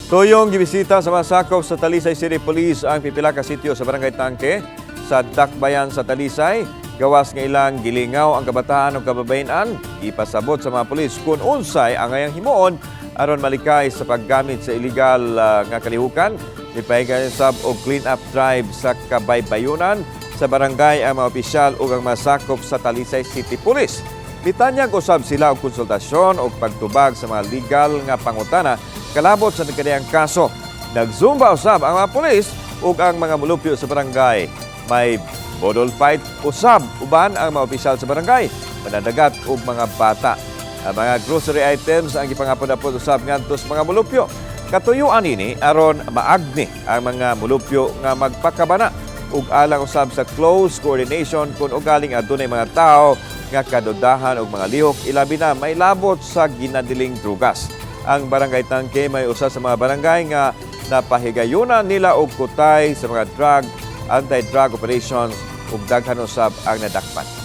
Tuyong gibisita sa mga sakop sa Talisay City Police ang pipila ka sitio sa Barangay Tangke sa Dakbayan sa Talisay. Gawas nga ilang gilingaw ang kabataan ug kababayen-an. Ipasabot sa mga pulis kung unsay ang ngayang himuon aron malikay sa paggamit sa illegal nga kalihukan. Ipahigayon sab og clean up drive sa Kabaybayunan sa barangay ang mga opisyal ug ang mga sakop sa Talisay City Police. Bitanyag usab sila og konsultasyon o pagtubag sa mga legal nga pangutana kalabot sa nagkadiyang kaso. Nagzumba usab ang mga pulis ug ang mga mulupyo sa barangay. May bodol fight usab uban ang mga opisyal sa barangay, manadagat ug mga bata. Ang mga grocery items ang gipangapod-apod usab ngadto sa mga mulupyo. Katuyuan ini aron maagni ang mga mulupyo nga magpakabana ug alang usab sa close coordination kung ugaling adunay mga tao nga kadudahan og mga lihok ilabi na may labot sa ginadiling drugas. Ang Barangay Tangke may usa sa mga barangay nga napahigayunan nila og kutay sa mga anti-drug operations ug daghan usab ang nadakpan.